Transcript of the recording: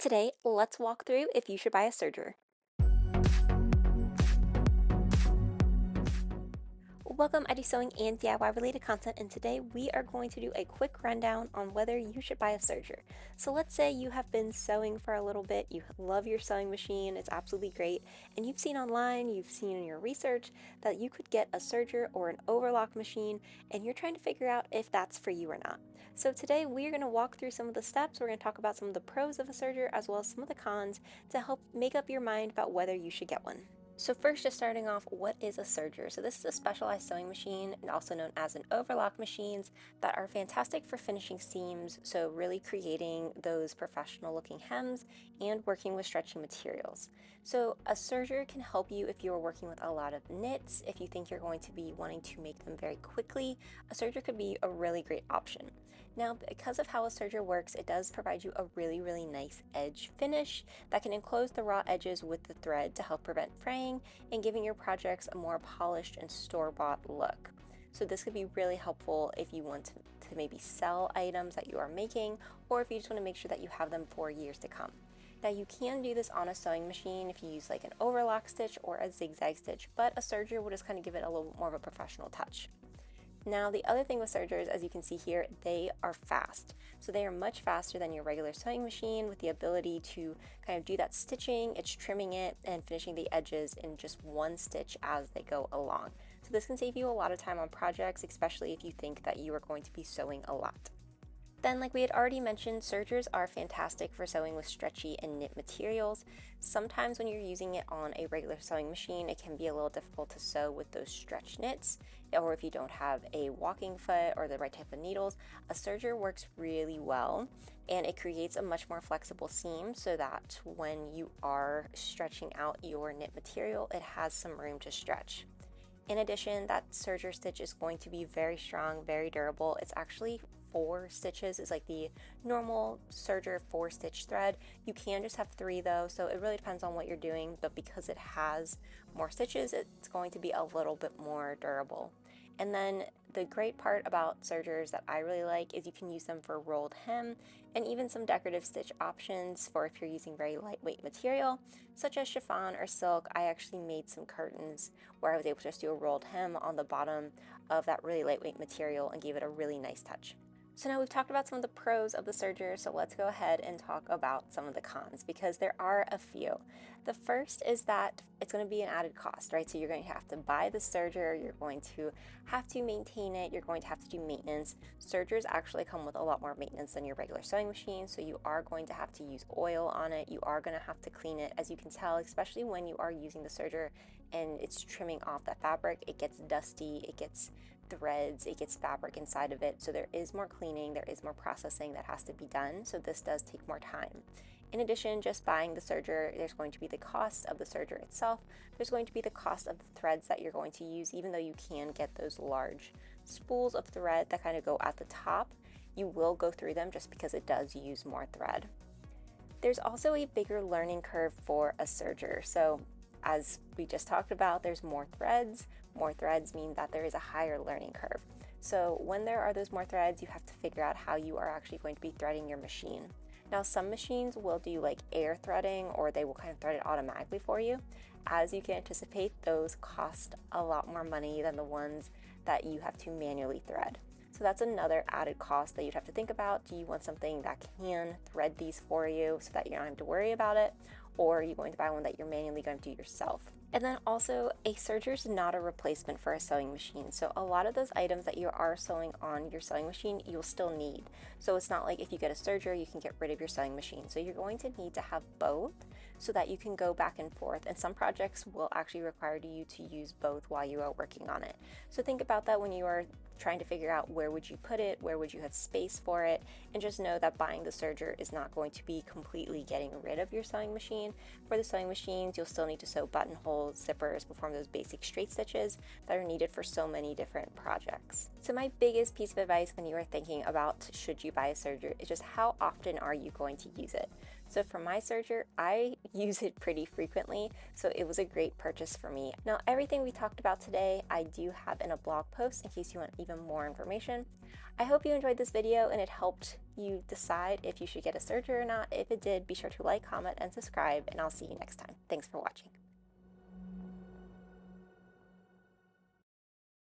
Today, let's walk through if you should buy a serger. Welcome, I do sewing and DIY related content, and today we are going to do a quick rundown on whether you should buy a serger. So let's say you have been sewing for a little bit, you love your sewing machine, it's absolutely great, and you've seen online, you've seen in your research that you could get a serger or an overlock machine, and you're trying to figure out if that's for you or not. So today we're going to walk through some of the steps, we're going to talk about some of the pros of a serger as well as some of the cons to help make up your mind about whether you should get one. So first, just starting off, what is a serger? So this is a specialized sewing machine, and also known as an overlock machines, that are fantastic for finishing seams, so really creating those professional looking hems and working with stretchy materials. So a serger can help you if you're working with a lot of knits, if you think you're going to be wanting to make them very quickly, a serger could be a really great option. Now, because of how a serger works, it does provide you a really nice edge finish that can enclose the raw edges with the thread to help prevent fraying and giving your projects a more polished and store-bought look. So this could be really helpful if you want to maybe sell items that you are making, or if you just want to make sure that you have them for years to come. Now you can do this on a sewing machine if you use like an overlock stitch or a zigzag stitch, but a serger will just kind of give it a little more of a professional touch. Now the other thing with sergers, as you can see here, they are fast. So they are much faster than your regular sewing machine, with the ability to kind of do that stitching, it's trimming it and finishing the edges in just one stitch as they go along. So this can save you a lot of time on projects, especially if you think that you are going to be sewing a lot. Then, like we had already mentioned, sergers are fantastic for sewing with stretchy and knit materials. Sometimes when you're using it on a regular sewing machine, it can be a little difficult to sew with those stretch knits, or if you don't have a walking foot or the right type of needles, a serger works really well, and it creates a much more flexible seam so that when you are stretching out your knit material, it has some room to stretch. In addition, that serger stitch is going to be very strong, very durable. It's actually 4 stitches is like the normal serger 4 stitch thread. You can just have 3 though, so it really depends on what you're doing, but because it has more stitches, it's going to be a little bit more durable. And then the great part about sergers that I really like is you can use them for rolled hem and even some decorative stitch options for if you're using very lightweight material, such as chiffon or silk. I actually made some curtains where I was able to just do a rolled hem on the bottom of that really lightweight material and gave it a really nice touch. So now we've talked about some of the pros of the serger, so let's go ahead and talk about some of the cons, because there are a few. The first is that it's going to be an added cost, right? So you're going to have to buy the serger, you're going to have to maintain it, you're going to have to do maintenance. Sergers actually come with a lot more maintenance than your regular sewing machine, so you are going to have to use oil on it, you are going to have to clean it. As you can tell, especially when you are using the serger and it's trimming off that fabric, it gets dusty, it gets threads, it gets fabric inside of it, so there is more cleaning, there is more processing that has to be done, so this does take more time. In addition, just buying the serger, there's going to be the cost of the serger itself, there's going to be the cost of the threads that you're going to use. Even though you can get those large spools of thread that kind of go at the top, you will go through them just because it does use more thread. There's also a bigger learning curve for a serger, so as we just talked about, there's more threads. More threads mean that there is a higher learning curve. So when there are those more threads, you have to figure out how you are actually going to be threading your machine. Now, some machines will do like air threading, or they will kind of thread it automatically for you. As you can anticipate, those cost a lot more money than the ones that you have to manually thread. So that's another added cost that you'd have to think about. Do you want something that can thread these for you so that you don't have to worry about it? Or are you going to buy one that you're manually going to do yourself? And then also, a serger is not a replacement for a sewing machine. So a lot of those items that you are sewing on your sewing machine, you'll still need. So it's not like if you get a serger, you can get rid of your sewing machine. So you're going to need to have both so that you can go back and forth. And some projects will actually require you to use both while you are working on it. So think about that when you are trying to figure out where would you put it, where would you have space for it, and just know that buying the serger is not going to be completely getting rid of your sewing machine. For the sewing machines, you'll still need to sew buttonholes, zippers, perform those basic straight stitches that are needed for so many different projects. So my biggest piece of advice when you are thinking about should you buy a serger is just how often are you going to use it? So for my serger, I use it pretty frequently, so it was a great purchase for me. Now, everything we talked about today, I do have in a blog post in case you want even more information. I hope you enjoyed this video and it helped you decide if you should get a serger or not. If it did, be sure to like, comment, and subscribe, and I'll see you next time. Thanks for watching.